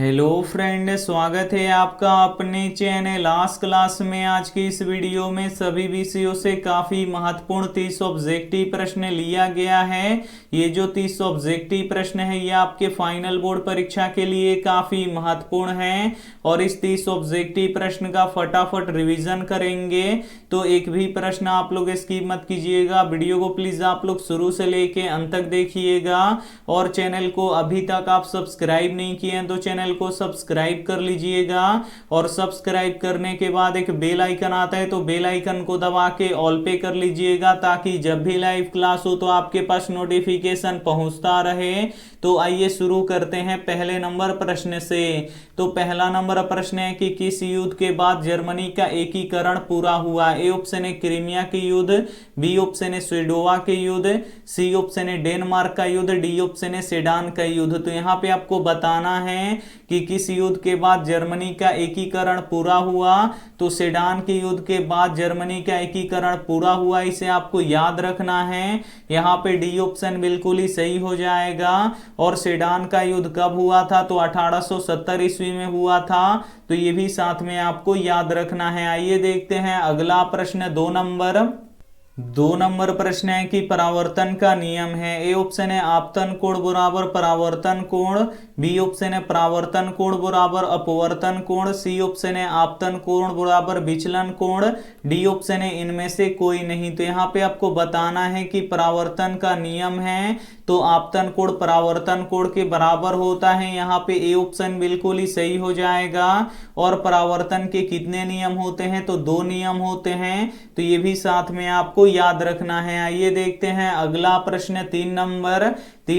Hello friend, स्वागत है आपका अपने चैनल आज क्लास में। आज की इस वीडियो में सभी विषयों से काफ़ी महत्वपूर्ण 30 ऑब्जेक्टिव प्रश्न लिया गया है। ये जो 30 ऑब्जेक्टिव प्रश्न है ये आपके फाइनल बोर्ड परीक्षा के लिए काफ़ी महत्वपूर्ण है और इस 30 ऑब्जेक्टिव प्रश्न का फटाफट रिवीजन करेंगे। तो एक भी प्रश्न आप लोग स्किप मत कीजिएगा, वीडियो को प्लीज़ आप लोग शुरू से लेके अंत तक देखिएगा। और चैनल को अभी तक आप सब्सक्राइब नहीं किए हैं तो चैनल को सब्सक्राइब कर लीजिएगा। और सब्सक्राइब करने के बाद एक बेल आइकन आता है तो बेल आइकन को दबा के ऑल पे कर लीजिएगा, ताकि जब भी लाइव क्लास हो तो आपके पास नोटिफिकेशन पहुंचता रहे। तो आइए शुरू करते हैं पहले नंबर प्रश्न से। तो पहला नंबर प्रश्न है कि किस युद्ध के बाद जर्मनी का एकीकरण पूरा हुआ। ए ऑप्शन है क्रीमिया के युद्ध, बी ऑप्शन है स्वेडोवा के युद्ध, सी ऑप्शन है डेनमार्क का युद्ध, डी ऑप्शन है सेडान का युद्ध। तो यहाँ पे आपको बताना है कि किस युद्ध के बाद जर्मनी का एकीकरण पूरा हुआ। तो सेडान के युद्ध के बाद जर्मनी का एकीकरण पूरा हुआ, इसे आपको याद रखना है। यहाँ पे डी ऑप्शन बिल्कुल ही सही हो जाएगा। और सेडान का युद्ध कब हुआ था? तो 1870 ईस्वी में हुआ था। तो ये भी साथ में आपको याद रखना है। आइए देखते हैं अगला प्रश्न, दो नंबर प्रश्न है कि परावर्तन का नियम है। ए ऑप्शन है आपतन कोण बराबर परावर्तन कोण, बी ऑप्शन है परावर्तन कोण बराबर अपवर्तन कोण, सी ऑप्शन है आपतन कोण बराबर विचलन कोण, डी ऑप्शन है इनमें से कोई नहीं। तो यहाँ पे आपको बताना है कि परावर्तन का नियम है तो आपतन कोण परावर्तन कोण के बराबर होता है। यहाँ पे ए ऑप्शन बिल्कुल ही सही हो जाएगा। और परावर्तन के कितने नियम होते हैं? तो 2 नियम होते हैं। तो ये भी साथ में आपको याद रखना है। आइए देखते हैं अगला प्रश्न, 3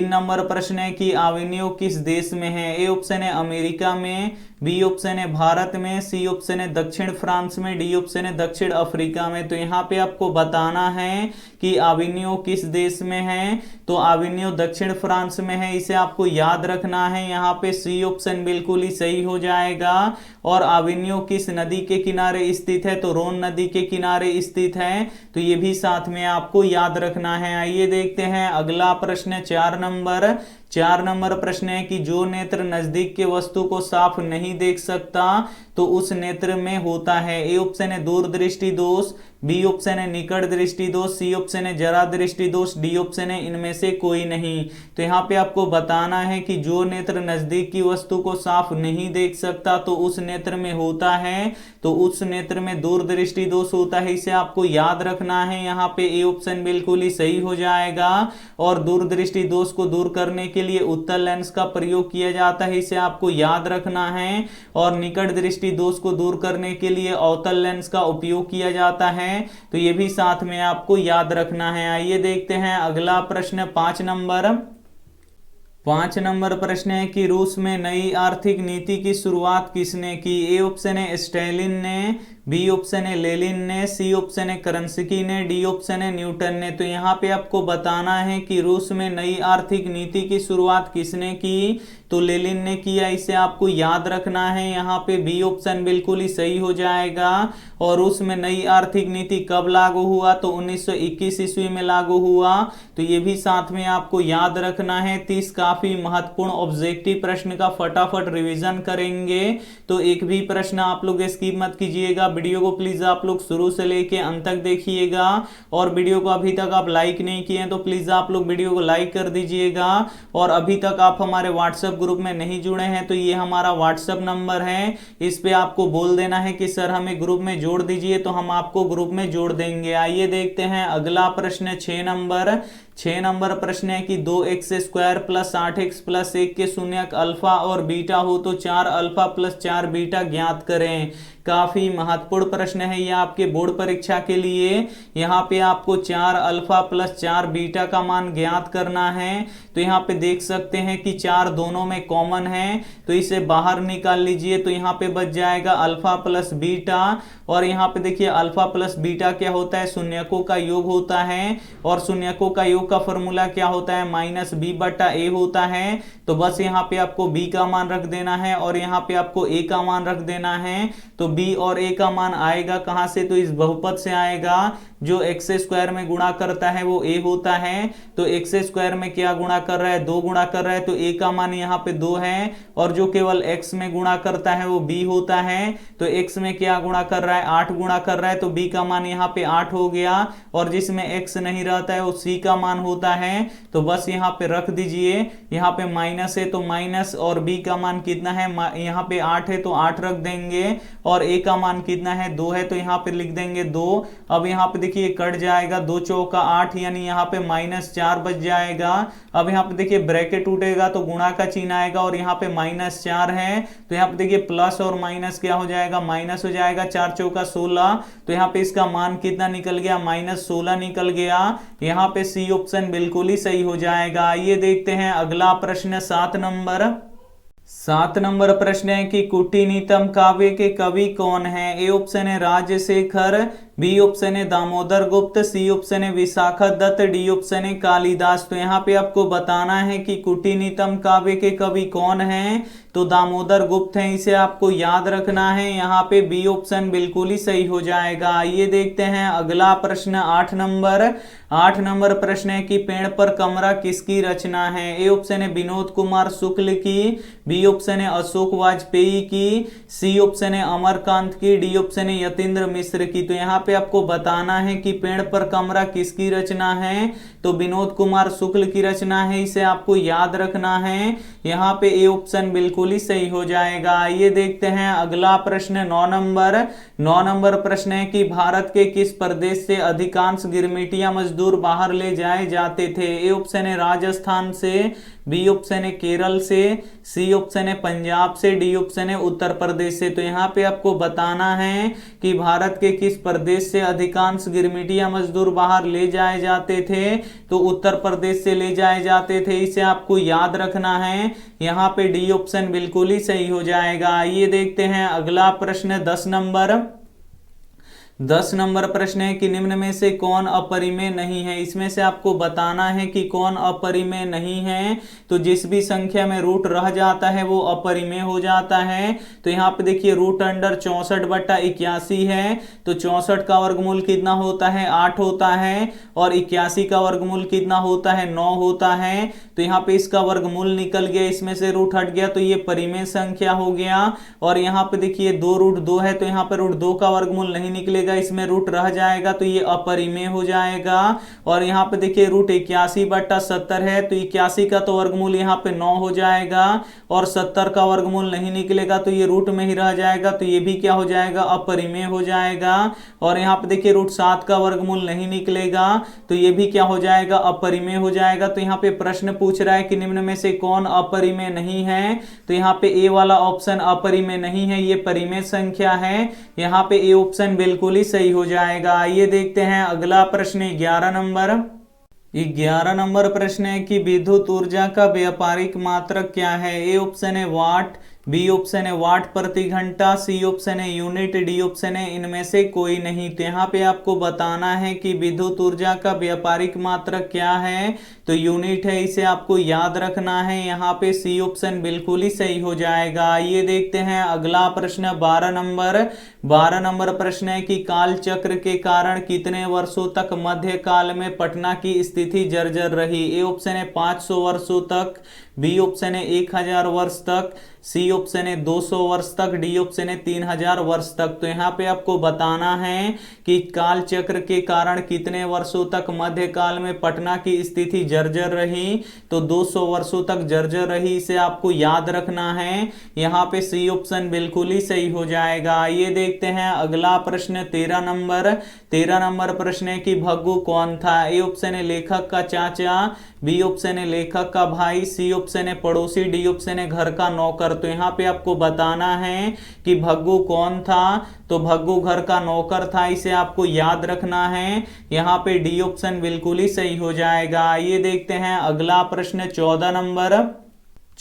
नंबर प्रश्न है कि अविनियोग किस देश में है। ए ऑप्शन है अमेरिका में, बी ऑप्शन है भारत में, सी ऑप्शन है दक्षिण फ्रांस में, डी ऑप्शन है दक्षिण अफ्रीका में। तो यहाँ पे आपको बताना है कि अविनियोग किस देश में है। तो अविनियोग दक्षिण फ्रांस में है, इसे आपको याद रखना है। यहाँ पे सी ऑप्शन बिल्कुल ही सही हो जाएगा। और अविनियोग किस नदी के किनारे स्थित है? तो रोन नदी के किनारे स्थित है। तो ये भी साथ में आपको याद रखना है। आइए देखते हैं अगला प्रश्न, 4 नंबर प्रश्न है कि जो नेत्र नजदीक के वस्तु को साफ नहीं देख सकता तो उस नेत्र में होता है। ए ऑप्शन है दूरदृष्टि दोष, बी ऑप्शन है निकट दृष्टि दोष, सी ऑप्शन है जरा दृष्टि दोष, डी ऑप्शन है इनमें से कोई नहीं। तो यहाँ पे आपको बताना है कि जो नेत्र नजदीक की वस्तु को साफ नहीं देख सकता तो उस नेत्र में होता है। तो उस नेत्र में दूरदृष्टि दोष होता है, इसे आपको याद रखना है। यहाँ पे ए ऑप्शन बिल्कुल ही सही हो जाएगा। और दूरदृष्टि दोष को दूर करने के लिए उत्तल लेंस का प्रयोग किया जाता है, इसे आपको याद रखना है। और निकट दृष्टि दोष को दूर करने के लिए अवतल लेंस का उपयोग किया जाता है। तो ये भी साथ में आपको याद रखना है। आइए देखते हैं अगला प्रश्न, 5 नंबर प्रश्न है कि रूस में नई आर्थिक नीति की शुरुआत किसने की। ए ऑप्शन है स्टालिन ने, बी ऑप्शन है लेनिन ने, सी ऑप्शन है करंस्की ने, डी ऑप्शन है न्यूटन ने। तो यहाँ पे आपको बताना है कि रूस में नई आर्थिक नीति की शुरुआत किसने की। तो लेनिन ने किया, इसे आपको याद रखना है। यहाँ पे बी ऑप्शन बिल्कुल ही सही हो जाएगा। और रूस में नई आर्थिक नीति कब लागू हुआ? तो 1921 ईस्वी में लागू हुआ। तो ये भी साथ में आपको याद रखना है। 30 काफी महत्वपूर्ण ऑब्जेक्टिव प्रश्न का फटाफट रिवीजन करेंगे। तो एक भी प्रश्न आप लोग स्किप मत कीजिएगा, वीडियो को प्लीज आप लोग शुरू से लेके अंत तक देखिएगा। और वीडियो को अभी तक आप लाइक नहीं किए हैं तो प्लीज आप लोग वीडियो को लाइक कर दीजिएगा। और अभी तक आप हमारे व्हाट्सएप ग्रुप में नहीं जुड़े हैं तो ये हमारा व्हाट्सएप नंबर है, इस पे आपको बोल देना है कि सर हमें ग्रुप में जोड़ दीजिए, तो हम आपको ग्रुप में जोड़ देंगे। आइए देखते हैं अगला प्रश्न, 6 नंबर प्रश्न है कि 2x² + 8x + 1 के शून्यक अल्फा और बीटा हो तो 4 अल्फा + 4 बीटा ज्ञात करें। काफी महत्वपूर्ण प्रश्न है यह आपके बोर्ड परीक्षा के लिए। यहाँ पे आपको 4 अल्फा + 4 बीटा का मान ज्ञात करना है। तो यहाँ पे देख सकते हैं कि 4 दोनों में कॉमन है, तो इसे बाहर निकाल लीजिए। तो यहाँ पे बच जाएगा अल्फा + बीटा। और यहाँ पे देखिए अल्फा + बीटा क्या होता है? शून्यकों का योग होता है। और शून्यकों का योग का फॉर्मूला क्या होता है, माइनस बी बटा ए होता है। तो बस यहाँ पे आपको b का मान रख देना है और यहाँ पे आपको a का मान रख देना है। तो b और a का मान आएगा कहां से, तो इस बहुपद से आएगा। जो एक्स स्क्वायर में गुणा करता है वो a होता है। तो एक्स स्क्वायर में क्या गुणा कर रहा है, 2 गुणा कर रहा है, तो a का मान यहाँ पे 2 है। और जो केवल x में गुणा करता है वो b होता है। तो x में क्या गुणा कर रहा है, 8 गुणा कर रहा है, तो b का मान यहाँ पे 8 हो गया। और जिसमें x नहीं रहता है वो c का मान होता है। तो बस यहाँ पे रख दीजिए, यहाँ पे माइनस है तो माइनस, और b का मान कितना है, यहाँ पे 8 है तो 8 रख देंगे। और a का मान कितना है, 2 है, तो यहाँ पे लिख देंगे 2। अब यहाँ पे देखिए कट जाएगा, 2 चौका 8, यानी यहाँ पे -4 बच जाएगा। अब यहाँ पे देखिए ब्रैकेट उठेगा तो गुणा का चिन्ह आएगा और यहाँ पे -4 है। तो यहाँ पे देखिए प्लस और माइनस क्या हो जाएगा, माइनस हो जाएगा। 4 चौका 16, तो यहाँ पे इसका मान कितना निकल गया, -16 निकल गया। यहाँ पे सी ऑप्शन बिल्कुल ही सही हो जाएगा। आइए देखते हैं अगला प्रश्न 7 नंबर प्रश्न है कि कुटिनीतम काव्य के कवि कौन है। ए ऑप्शन है राजशेखर, बी ऑप्शन है दामोदर गुप्त, सी ऑप्शन है विशाखा दत्त, डी ऑप्शन है कालिदास। तो यहाँ पे आपको बताना है कि कुटिनीतम काव्य के कवि कौन है। तो दामोदर गुप्त है, इसे आपको याद रखना है। यहाँ पे बी ऑप्शन बिल्कुल ही सही हो जाएगा। आइए देखते हैं अगला प्रश्न 8 नंबर प्रश्न है कि पेड़ पर कमरा किसकी रचना है। ए ऑप्शन है विनोद कुमार शुक्ल की, बी ऑप्शन है अशोक वाजपेयी की, सी ऑप्शन है अमरकांत की, डी ऑप्शन है यतीन्द्र मिश्र की। तो यहाँ पे आपको बताना है कि पेड़ पर कमरा किसकी रचना है। तो विनोद कुमार शुक्ल की रचना है, इसे आपको याद रखना है। यहाँ पे ए ऑप्शन बिल्कुल ही सही हो जाएगा। आइए देखते हैं अगला प्रश्न 9 नंबर प्रश्न है कि भारत के किस प्रदेश से अधिकांश गिरमिटिया मजदूर बाहर ले जाए जाते थे। ए ऑप्शन है राजस्थान से, बी ऑप्शन है केरल से, सी ऑप्शन है पंजाब से, डी ऑप्शन है उत्तर प्रदेश से। तो यहाँ पे आपको बताना है कि भारत के किस प्रदेश से अधिकांश गिरमिटिया मजदूर बाहर ले जाए जाते थे। तो उत्तर प्रदेश से ले जाए जाते थे, इसे आपको याद रखना है। यहाँ पे डी ऑप्शन बिल्कुल ही सही हो जाएगा। आइए देखते हैं अगला प्रश्न 10 नंबर प्रश्न है कि निम्न में से कौन अपरिमेय नहीं है। इसमें से आपको बताना है कि कौन अपरिमेय नहीं है। तो जिस भी संख्या में रूट रह जाता है वो अपरिमेय हो जाता है। तो यहाँ पे देखिए रूट अंडर 64/81 है। तो 64 का वर्गमूल कितना होता है, 8 होता है। और 81 का वर्गमूल कितना होता है, 9 होता है। तो यहाँ पे इसका वर्गमूल निकल गया, इसमें से रूट हट गया, तो ये परिमेय संख्या हो गया। और यहाँ पे देखिए 2 रूट 2 है, तो यहाँ पे रूट 2 का वर्गमूल नहीं निकलेगा, इसमें रूट रह जाएगा, तो ये अपरिमेय हो जाएगा। और यहाँ पे देखिए रूट 81/70 है, तो 81 का तो वर्गमूल यहाँ पे 9 हो जाएगा। और 70 का वर्गमूल नहीं निकलेगा, तो ये रूट में ही रह जाएगा, तो ये भी क्या हो जाएगा, अपरिमेय हो जाएगा। और यहाँ पे देखिए रूट 7 का वर्गमूल नहीं निकलेगा, तो ये भी क्या हो जाएगा, अपरिमेय हो जाएगा। तो यहाँ पे प्रश्न पूछ रहा है कि निम्न में से कौन अपरिमेय नहीं है। तो यहाँ पे ए वाला ऑप्शन अपरिमेय नहीं है, ये परिमेय संख्या है। यहाँ पे ए ऑप्शन बिल्कुल ही सही हो जाएगा। आइए देखते हैं अगला प्रश्न 11 नंबर प्रश्न है कि विद्युत ऊर्जा का व्यापारिक मात्रक क्या है। ए ऑप्शन है वाट, बी ऑप्शन है वाट प्रति घंटा, सी ऑप्शन है यूनिट, डी ऑप्शन है इनमें से कोई नहीं। तो यहाँ पे आपको बताना है कि विद्युत ऊर्जा का व्यापारिक मात्रक क्या है। तो यूनिट है, इसे आपको याद रखना है। यहाँ पे सी ऑप्शन बिल्कुल ही सही हो जाएगा। आइए देखते हैं अगला प्रश्न 12 नंबर प्रश्न है कि काल चक्र के कारण कितने वर्षों तक मध्यकाल में पटना की स्थिति जर्जर रही। ए ऑप्शन है 500 वर्षों तक, बी ऑप्शन है 1000 वर्ष तक, सी ऑप्शन है 200 वर्ष तक, डी ऑप्शन है 3000 वर्ष तक। तो यहाँ पे आपको बताना है कि काल चक्र के कारण कितने वर्षों तक मध्यकाल में पटना की स्थिति जर्जर रही। तो 200 वर्षों तक जर्जर रही, इसे आपको याद रखना है। यहाँ पे सी ऑप्शन बिल्कुल ही सही हो जाएगा। आइए देखते हैं अगला प्रश्न 13 नंबर प्रश्न है कि भग्गू कौन था। ए ऑप्शन है लेखक का चाचा, बी ऑप्शन है लेखक का भाई, सी ऑप्शन है पड़ोसी, डी ऑप्शन है घर का नौकर। तो यहाँ पे आपको बताना है कि भग्गू कौन था। तो भग्गू घर का नौकर था, इसे आपको याद रखना है। यहाँ पे डी ऑप्शन बिल्कुल ही सही हो जाएगा। आइए देखते हैं अगला प्रश्न 14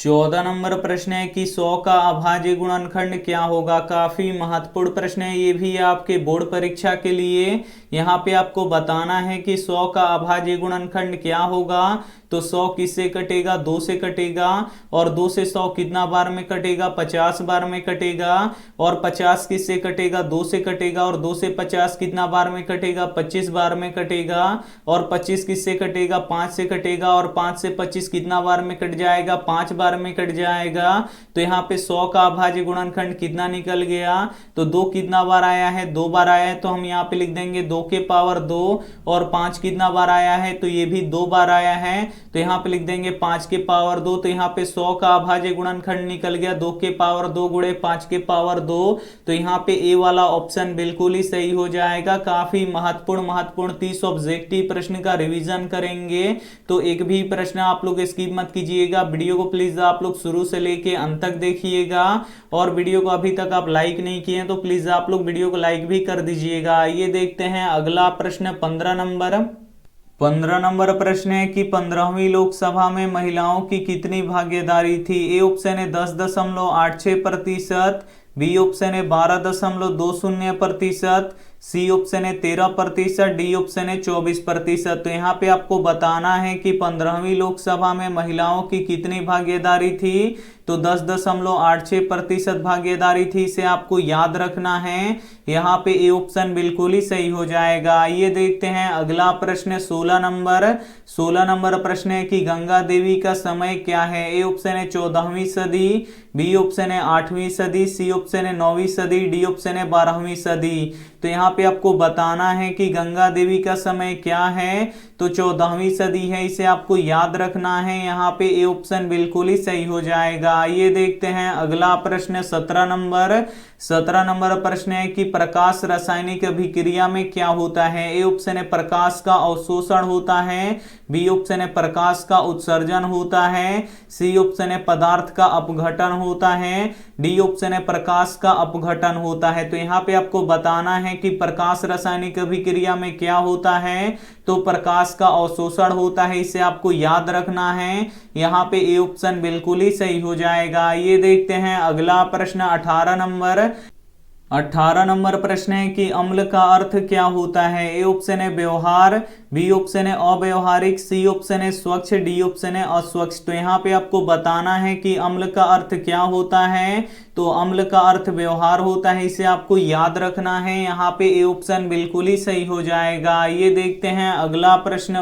14 नंबर प्रश्न है कि 100 का अभाज्य गुणनखंड क्या होगा। काफी महत्वपूर्ण प्रश्न है ये भी आपके बोर्ड परीक्षा के लिए। यहाँ पे आपको बताना है कि 100 का अभाज्य गुणनखंड क्या होगा। तो 100 किससे कटेगा, 2 से कटेगा, और 2 से 100 कितना बार में कटेगा, 50 बार में कटेगा। और 50 किससे कटेगा, 2 से कटेगा, और 2 से 50 कितना बार में कटेगा, 25 बार में कटेगा। और 25 किससे कटेगा, 5 से कटेगा, और 5 से 25 कितना बार में कट जाएगा, 5 बार में कट जाएगा। तो यहाँ पे 100 का अभाज्य गुणनखंड कितना निकल गया, तो 2 कितना बार आया है, 2 बार आया है, तो हम यहाँ पे लिख देंगे 2 के पावर 2। और 5 कितना बार आया है, तो ये भी 2 बार आया है, तो यहाँ पे लिख देंगे 5 के पावर 2। तो यहाँ पे 100 का अभाज्य गुणनखंड निकल गया 2 के पावर 2 गुणे 5 के पावर 2। तो यहाँ पे ए वाला ऑप्शन बिल्कुल ही सही हो जाएगा। काफी महत्वपूर्ण 30 ऑब्जेक्टिव प्रश्न का रिवीजन करेंगे, तो एक भी प्रश्न आप लोग स्किप मत कीजिएगा। वीडियो को प्लीज आप लोग शुरू से लेके अंत तक देखिएगा, और वीडियो को अभी तक आप लाइक नहीं किए तो प्लीज आप लोग वीडियो को लाइक भी कर दीजिएगा। आइए देखते हैं अगला प्रश्न 15 नंबर प्रश्न है कि 15वीं लोकसभा में महिलाओं की कितनी भागीदारी थी। ए ऑप्शन है 10.86%, बी ऑप्शन है 12.20%, सी ऑप्शन है 13%, डी ऑप्शन है 24%। तो यहाँ पे आपको बताना है कि 15वीं लोकसभा में महिलाओं की कितनी भागीदारी थी। तो 10.86% भागीदारी थी, इसे आपको याद रखना है। यहाँ पे ए ऑप्शन बिल्कुल ही सही हो जाएगा। आइए देखते हैं अगला प्रश्न 16 नंबर प्रश्न है कि गंगा देवी का समय क्या है। ए ऑप्शन है 14वीं सदी, बी ऑप्शन है 8वीं सदी, सी ऑप्शन है 9वीं सदी, डी ऑप्शन है 12वीं सदी। तो यहाँ पे आपको बताना है कि गंगा देवी का समय क्या है। तो 14वीं सदी है, इसे आपको याद रखना है। यहाँ पे ए ऑप्शन बिल्कुल ही सही हो जाएगा। आइए देखते हैं अगला प्रश्न 17 नंबर प्रश्न है कि प्रकाश रासायनिक अभिक्रिया में क्या होता है। ए ऑप्शन है प्रकाश का अवशोषण होता है, बी ऑप्शन है प्रकाश का उत्सर्जन होता है, सी ऑप्शन है पदार्थ का अपघटन होता है, डी ऑप्शन है प्रकाश का अपघटन होता है। तो यहाँ पे आपको बताना है कि प्रकाश रासायनिक अभिक्रिया में क्या होता है। तो प्रकाश का अवशोषण होता है, इसे आपको याद रखना है। यहाँ पे ए ऑप्शन बिल्कुल ही सही हो जाएगा। ये देखते हैं अगला प्रश्न 18 नंबर प्रश्न है कि अम्ल का अर्थ क्या होता है। ए ऑप्शन है व्यवहार, बी ऑप्शन है अव्यवहारिक, सी ऑप्शन है स्वच्छ, डी ऑप्शन है अस्वच्छ। तो यहाँ पे आपको बताना है कि अम्ल का अर्थ क्या होता है। तो अम्ल का अर्थ व्यवहार होता है, इसे आपको याद रखना है। यहाँ पे ए ऑप्शन बिल्कुल ही सही हो जाएगा। ये देखते हैं अगला प्रश्न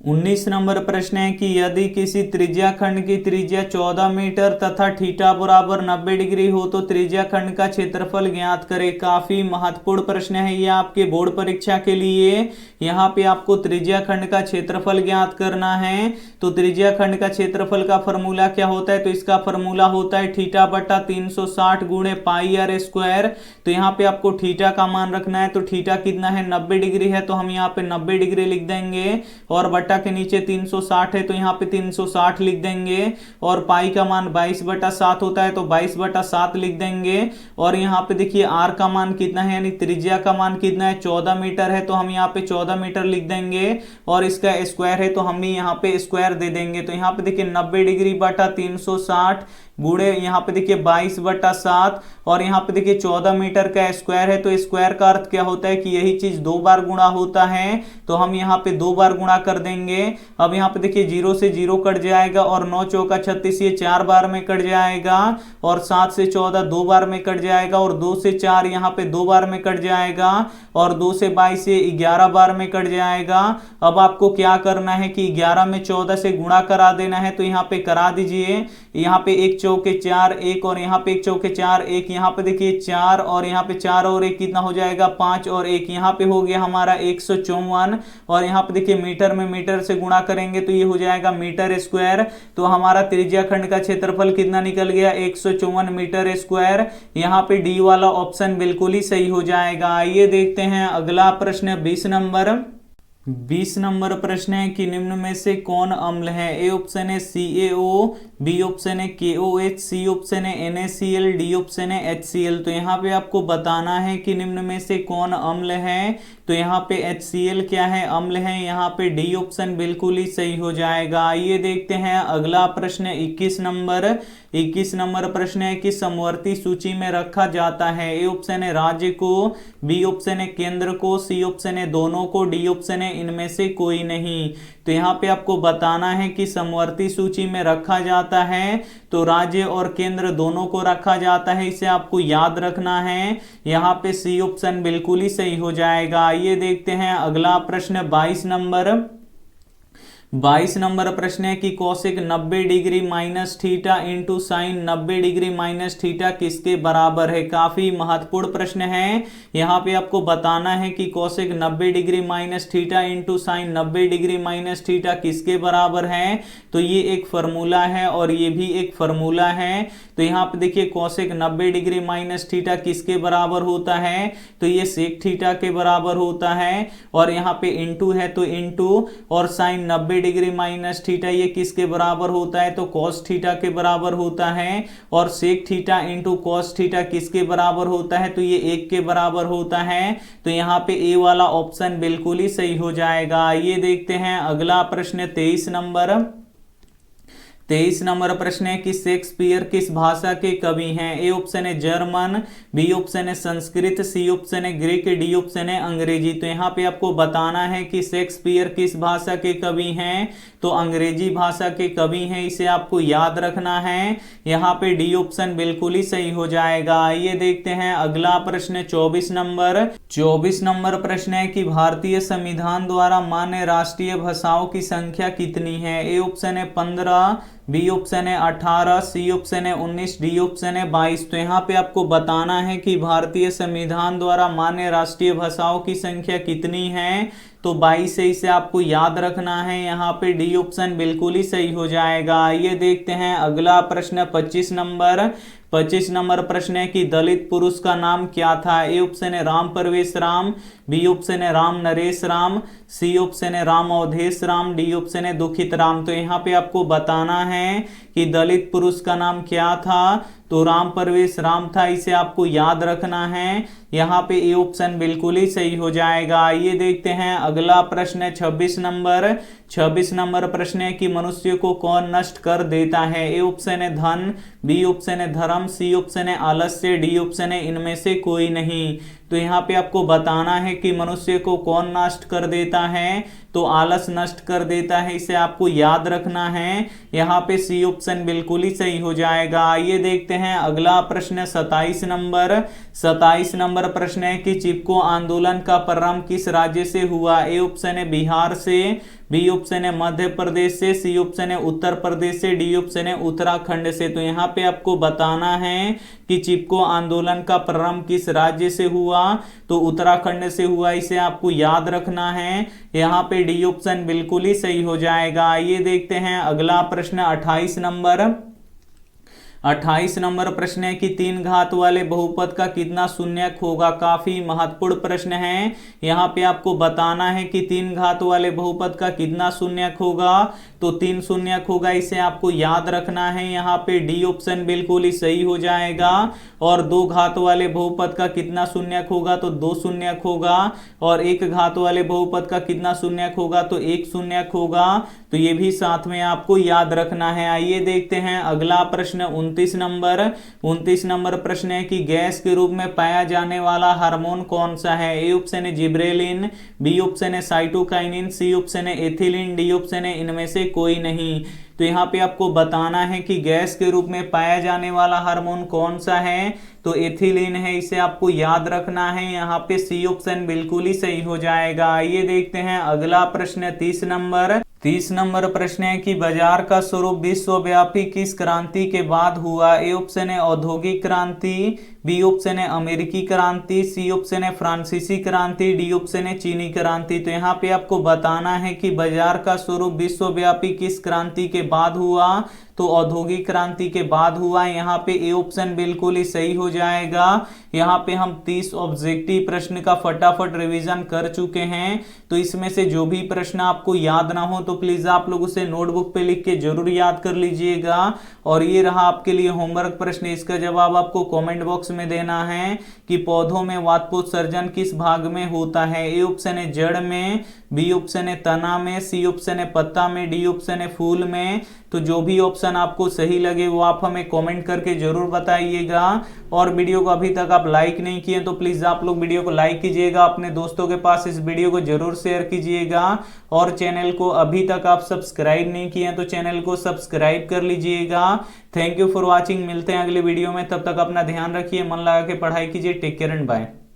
19 नंबर प्रश्न है कि यदि किसी त्रिज्या खंड की त्रिज्या 14 मीटर तथा थीटा बराबर 90 डिग्री हो तो त्रिज्या खंड का क्षेत्रफल ज्ञात करें। काफी महत्वपूर्ण प्रश्न है ये आपके बोर्ड परीक्षा के लिए। यहाँ पे आपको त्रिज्या खंड का क्षेत्रफल ज्ञात करना है। तो त्रिज्या खंड का क्षेत्रफल का फॉर्मूला क्या होता है, तो इसका फॉर्मूला होता है थीटा बटा 360 गुणे पाई आर स्क्वायर। तो यहाँ पे आपको थीटा का मान रखना है। तो थीटा कितना है, 90 डिग्री है, तो हम यहाँ पे 90 डिग्री लिख देंगे, और बटा के नीचे 360 है तो यहाँ पे 360 लिख देंगे, और पाई का मान 22/7 होता है तो 22/7 लिख देंगे। और यहाँ पे देखिए आर का मान कितना है, यानी त्रिज्या का मान कितना है, 14 मीटर है, तो हम यहाँ पे 14 मीटर लिख देंगे, और इसका स्क्वायर है तो हम भी यहाँ पे स्क्वायर दे देंगे। तो यहाँ पे देखिए 90 डिग्री बटा 360 गुणे यहाँ पे देखिए 22/7, और यहाँ पे देखिए 14 मीटर का स्क्वायर है। तो स्क्वायर का अर्थ क्या होता है कि यही चीज 2 बार गुणा होता है, तो हम यहाँ पे 2 बार गुणा कर देंगे। अब यहाँ पे देखिए 0 से 0 कट जाएगा, और 9 चौका 36 ये 4 बार में कट जाएगा, और 7 से 14 2 बार में कट जाएगा, और 2 से 4 यहाँ पे 2 बार में कट जाएगा, और 2 से 22 ये 11 बार में कट जाएगा। अब आपको क्या करना है कि 11 में 14 से गुणा करा देना है। तो यहाँ पे करा दीजिए, यहाँ पे 1 चौके 4 1, और यहाँ पे 1 चौके 4 1, यहाँ पे देखिए 4, और यहाँ पे 4 और 1 कितना हो जाएगा 5, और 1 यहाँ पे हो गया हमारा 154, और यहाँ पे देखिए मीटर में मीटर से गुणा करेंगे तो ये हो जाएगा मीटर स्क्वायर। तो हमारा त्रिज्या खंड का क्षेत्रफल कितना निकल गया, 154 मीटर स्क्वायर। यहाँ पे डी वाला ऑप्शन बिल्कुल ही सही हो जाएगा। आइए देखते हैं अगला प्रश्न 20 नंबर प्रश्न है कि निम्न में से कौन अम्ल है। ए ऑप्शन है CaO, बी ऑप्शन है KOH, सी ऑप्शन है NaCl, डी ऑप्शन है HCl। तो यहाँ पे आपको बताना है कि निम्न में से कौन अम्ल है। तो यहाँ पे HCl क्या है, अम्ल है। यहाँ पे डी ऑप्शन बिल्कुल ही सही हो जाएगा। आइए देखते हैं अगला प्रश्न 21 नंबर। 21 नंबर प्रश्न है कि समवर्ती सूची में रखा जाता है। ए ऑप्शन है राज्य को, बी ऑप्शन है केंद्र को, सी ऑप्शन है दोनों को, डी ऑप्शन है इनमें से कोई नहीं। तो यहाँ पे आपको बताना है कि समवर्ती सूची में रखा जाता है तो राज्य और केंद्र दोनों को रखा जाता है, इसे आपको याद रखना है। यहाँ पे सी ऑप्शन बिल्कुल ही सही हो जाएगा। आइए देखते हैं अगला प्रश्न 22 नंबर। 22 नंबर प्रश्न है कि cosec 90 degree minus theta into sine 90 degree minus theta किसके बराबर है। काफी महत्वपूर्ण प्रश्न है। यहाँ पे आपको बताना है कि cosec 90 degree minus theta into sine 90 degree minus theta किसके बराबर है। तो ये एक फॉर्मूला है और ये भी एक फॉर्मूला है। तो यहाँ पे देखिए कोसेक 90 डिग्री माइनस थीटा किसके बराबर होता है। तो ये सेक थीटा के बराबर होता है। और यहाँ पे इंटू है तो इंटू, और साइन 90 डिग्री माइनस थीटा ये किसके बराबर होता है। तो कॉस थीटा के बराबर होता है। और sec theta into cos theta किसके बराबर होता है। तो ये 1 के बराबर होता है। तो यहाँ पे ए वाला ऑप्शन बिल्कुल ही सही हो जाएगा। ये देखते हैं अगला प्रश्न 23 नंबर। 23 नंबर प्रश्न है कि शेक्सपियर किस भाषा के कवि हैं। ए ऑप्शन है जर्मन, बी ऑप्शन है संस्कृत, सी ऑप्शन है ग्रीक, डी ऑप्शन है अंग्रेजी। तो यहाँ पे आपको बताना है कि शेक्सपियर किस भाषा के कवि हैं। तो अंग्रेजी भाषा के कवि हैं, इसे आपको याद रखना है। यहाँ पे डी ऑप्शन बिल्कुल ही सही हो जाएगा। आइए देखते हैं अगला प्रश्न 24 नंबर। 24 नंबर प्रश्न है कि भारतीय संविधान द्वारा मान्य राष्ट्रीय भाषाओं की संख्या कितनी है। ए ऑप्शन है 15, बी ऑप्शन है 18, सी ऑप्शन है 19, डी ऑप्शन है 22। तो यहाँ पे आपको बताना है कि भारतीय संविधान द्वारा मान्य राष्ट्रीय भाषाओं की संख्या कितनी है। तो 22 है, इसे आपको याद रखना है। यहाँ पे डी ऑप्शन बिल्कुल ही सही हो जाएगा। ये देखते हैं अगला प्रश्न 25 नंबर। 25 नंबर प्रश्न है कि दलित पुरुष का नाम क्या था। ए ऑप्शन है राम परवेश राम, बी ऑप्शन है राम नरेश राम, सी ऑप्शन है राम अवधेश राम, डी ऑप्शन है दुखित राम। तो यहाँ पे आपको बताना है कि दलित पुरुष का नाम क्या था। तो राम परवेश राम था, इसे आपको याद रखना है। यहाँ पे ए ऑप्शन बिल्कुल ही सही हो जाएगा। ये देखते हैं अगला प्रश्न है 26 नंबर। 26 नंबर प्रश्न है कि मनुष्य को कौन नष्ट कर देता है। ए ऑप्शन है धन, बी ऑप्शन है धर्म, सी ऑप्शन है आलस्य, डी ऑप्शन है इनमें से कोई नहीं। तो यहाँ पे आपको बताना है कि मनुष्य को कौन नष्ट कर देता है। तो आलस नष्ट कर देता है, इसे आपको याद रखना है। यहाँ पे सी ऑप्शन बिल्कुल ही सही हो जाएगा। आइए देखते हैं अगला प्रश्न 27 नंबर। 27 नंबर प्रश्न है कि चिपको आंदोलन का प्रारंभ किस राज्य से हुआ। ए ऑप्शन है बिहार से, बी ऑप्शन है मध्य प्रदेश से, सी ऑप्शन है उत्तर प्रदेश से, डी ऑप्शन है उत्तराखंड से। तो यहाँ पे आपको बताना है कि चिपको आंदोलन का प्रारंभ किस राज्य से हुआ। तो उत्तराखंड से हुआ, इसे आपको याद रखना है। यहाँ पे डी ऑप्शन बिल्कुल ही सही हो जाएगा। ये देखते हैं अगला प्रश्न 28 नंबर। 28 नंबर प्रश्न है कि 3 घात वाले बहुपद का कितना शून्यक होगा। काफी महत्वपूर्ण प्रश्न है। यहाँ पे आपको बताना है कि 3 घात वाले बहुपद का कितना शून्यक होगा। तो 3 शून्यक होगा, इसे आपको याद रखना है। यहाँ पे डी ऑप्शन बिल्कुल ही सही हो जाएगा। और 2 घात वाले बहुपद का कितना शून्यक होगा। तो 2 शून्यक होगा। और 1 घात वाले बहुपद का कितना शून्यक होगा। तो 1 शून्यक होगा। तो ये भी साथ में आपको याद रखना है। आइए देखते हैं अगला प्रश्न 29 नंबर। 29 नंबर प्रश्न है कि गैस के रूप में पाया जाने वाला हार्मोन कौन सा है। ए ऑप्शन है जिब्रेलिन, बी ऑप्शन है साइटोकाइनिन, सी ऑप्शन है एथिलीन, डी ऑप्शन है इनमें से कोई नहीं। तो यहाँ पे आपको बताना है कि गैस के रूप में पाया जाने वाला हार्मोन कौन सा है। तो एथिलीन है, इसे आपको याद रखना है। यहाँ पे सी ऑप्शन बिल्कुल ही सही हो जाएगा। ये देखते हैं अगला प्रश्न 30 नंबर। 30 नंबर प्रश्न है कि बाजार का स्वरूप विश्वव्यापी किस क्रांति के बाद हुआ। ए ऑप्शन है औद्योगिक क्रांति, बी ऑप्शन है अमेरिकी क्रांति, सी ऑप्शन है फ्रांसीसी क्रांति, डी ऑप्शन है चीनी क्रांति। तो यहाँ पे आपको बताना है कि बाजार का स्वरूप विश्वव्यापी किस क्रांति के बाद हुआ। तो औद्योगिक क्रांति के बाद हुआ। यहाँ पे ए ऑप्शन बिल्कुल ही सही हो जाएगा। यहाँ पे हम 30 ऑब्जेक्टिव प्रश्न का फटाफट रिवीजन कर चुके हैं, तो इसमें से जो भी प्रश्न आपको याद ना हो तो प्लीज आप लोग उसे नोटबुक पे लिख के जरूर याद कर लीजिएगा। और ये रहा आपके लिए होमवर्क प्रश्न, इसका जवाब आपको कमेंट बॉक्स में देना है कि पौधों में वातपोत्सर्जन किस भाग में होता है। ए ऑप्शन है जड़ में, बी ऑप्शन है तना में, सी ऑप्शन है पत्ता में, डी ऑप्शन है फूल में। तो जो भी ऑप्शन आपको सही लगे वो आप हमें कमेंट करके जरूर बताइएगा। और वीडियो को अभी तक आप लाइक नहीं किए तो प्लीज आप लोग वीडियो को लाइक कीजिएगा, अपने दोस्तों के पास इस वीडियो को जरूर शेयर कीजिएगा। और चैनल को अभी तक आप सब्सक्राइब नहीं किए तो चैनल को सब्सक्राइब कर लीजिएगा। थैंक यू फॉर वॉचिंग, मिलते हैं अगले वीडियो में, तब तक अपना ध्यान रखिए, मन लगा के पढ़ाई कीजिए। Take care and bye.